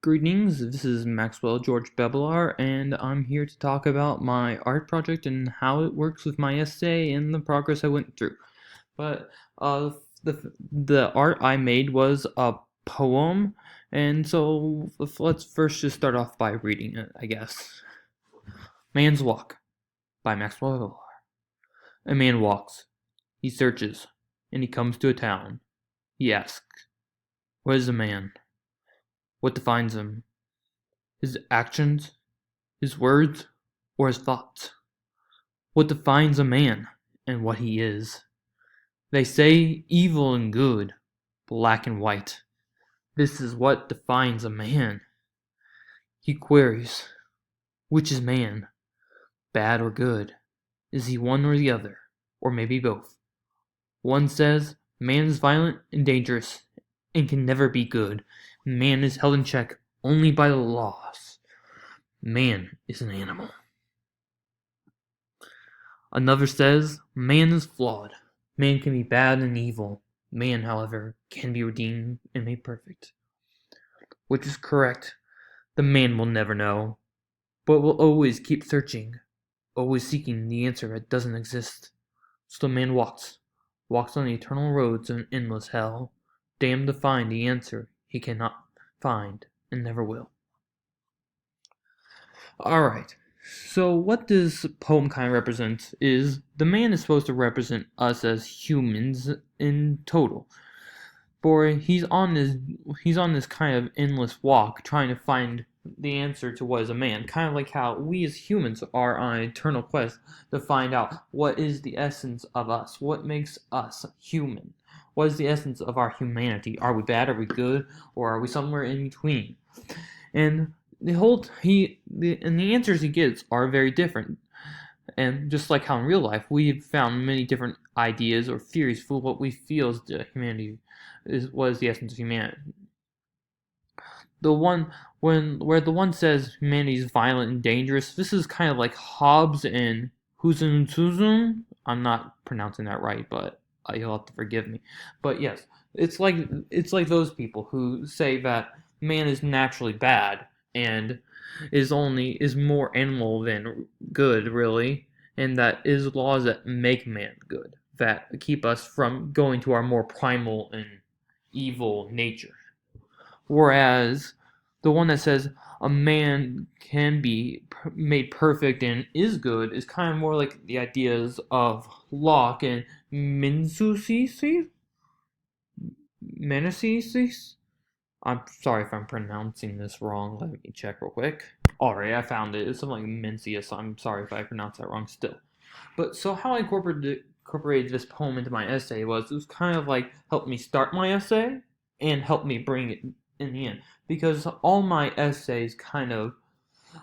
Greetings, this is Maxwell George Bebelar, and I'm here to talk about my art project and how it works with my essay and the progress I went through. But uh, the art I made was a poem, and so let's first just start off by reading it, I guess. Man's Walk by Maxwell Bebelar. A man walks, he searches, and he comes to a town. He asks, "What is a man? What defines him? His actions? His words, or his thoughts? What defines a man, and what he is? They say evil and good, black and white. This is what defines a man." He queries, which is man, bad or good? Is he one or the other, or maybe both? One says, man is violent and dangerous, and can never be good. Man is held in check only by the laws. Man is an animal. Another says, man is flawed. Man can be bad and evil. Man, however, can be redeemed and made perfect. Which is correct? The man will never know, but will always keep searching, always seeking the answer that doesn't exist. So the man walks on the eternal roads of an endless hell, damned to find the answer he cannot find and never will. Alright, so what this poem kind of represents is the man is supposed to represent us as humans in total. For he's on this kind of endless walk trying to find the answer to what is a man. Kind of like how we as humans are on an eternal quest to find out what is the essence of us, what makes us human. What is the essence of our humanity? Are we bad? Are we good? Or are we somewhere in between? And the answers he gets are very different. And just like how in real life we've found many different ideas or theories for what we feel is what is the essence of humanity. The one where the one says humanity is violent and dangerous, this is kind of like Hobbes and Husserl. I'm not pronouncing that right, but you'll have to forgive me. But yes, it's like those people who say that man is naturally bad and is more animal than good, really, and that is laws that make man good, that keep us from going to our more primal and evil nature. Whereas the one that says a man can be made perfect and is good is kind of more like the ideas of Locke and Minsusi. Menesisis? I'm sorry if I'm pronouncing this wrong. Let me check real quick. Alright, I found it. It's something like Mencius. I'm sorry if I pronounced that wrong still. But so how I incorporated this poem into my essay was it was kind of like helped me start my essay and helped me bring it in the end. Because all my essays kind of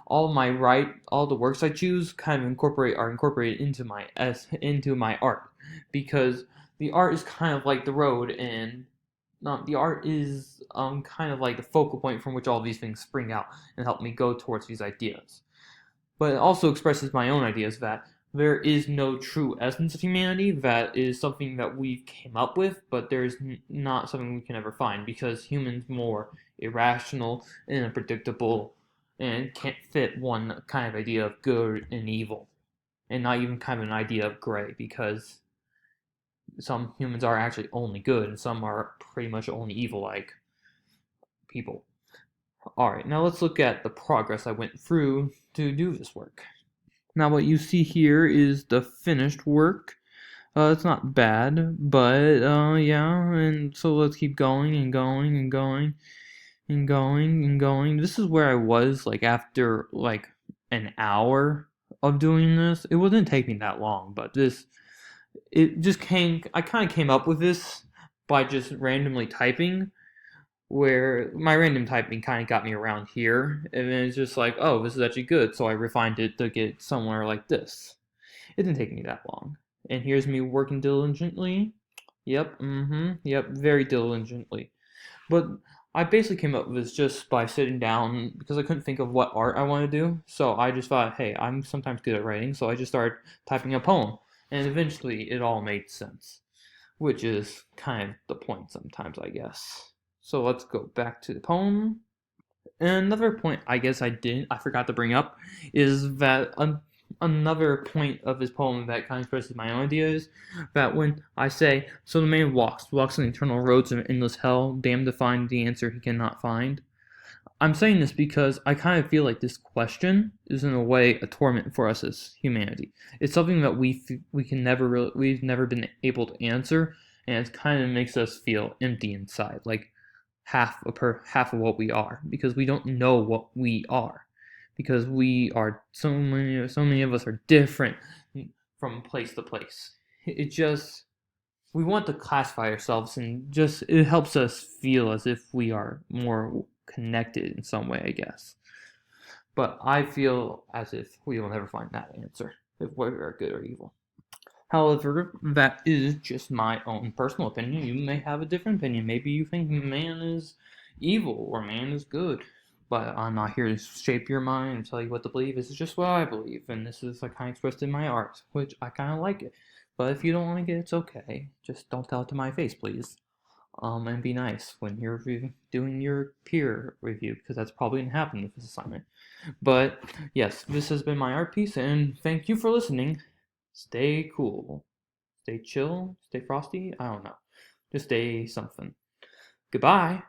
all the works I choose kind of are incorporated into my art. Because the art is kind of like the road and the art is kind of like the focal point from which all these things spring out and help me go towards these ideas. But it also expresses my own ideas that there is no true essence of humanity. That is something that we came up with, but there's not something we can ever find because humans more irrational and unpredictable and can't fit one kind of idea of good and evil, and not even kind of an idea of gray because some humans are actually only good and some are pretty much only evil like people. Alright, now let's look at the progress I went through to do this work. Now what you see here is the finished work. It's not bad, but yeah, and so let's keep going and going and going and going and going. This is where I was like after like an hour of doing this. It wouldn't take me that long, but I kind of came up with this by just randomly typing, where my random typing kind of got me around here, and then it's just like, oh, this is actually good, so I refined it to get somewhere like this. It didn't take me that long. And here's me working diligently. Yep, yep, very diligently. But I basically came up with this just by sitting down because I couldn't think of what art I want to do. So I just thought, hey, I'm sometimes good at writing, so I just started typing a poem. And eventually it all made sense, which is kind of the point sometimes, I guess. So let's go back to the poem. And another point I guess I forgot to bring up is that another point of his poem that kind of expresses my own idea is that when I say, so the man walks on eternal roads of endless hell, damned to find the answer he cannot find. I'm saying this because I kind of feel like this question is in a way a torment for us as humanity. It's something that we've never been able to answer, and it kind of makes us feel empty inside, like half of what we are, because we don't know what we are, because we are so many of us are different from place to place. It just we want to classify ourselves, and just it helps us feel as if we are more connected in some way, I guess. But I feel as if we will never find that answer, if we are good or evil. However, that is just my own personal opinion. You may have a different opinion. Maybe you think man is evil or man is good. But I'm not here to shape your mind and tell you what to believe. This is just what I believe, and this is like kind of expressed in my art, which I kind of like it. But if you don't like it, it's okay. Just don't tell it to my face, please. And be nice when you're doing your peer review, because that's probably gonna happen with this assignment. But yes, this has been my art piece, and thank you for listening. Stay cool, stay chill, stay frosty. I don't know, just stay something. Goodbye.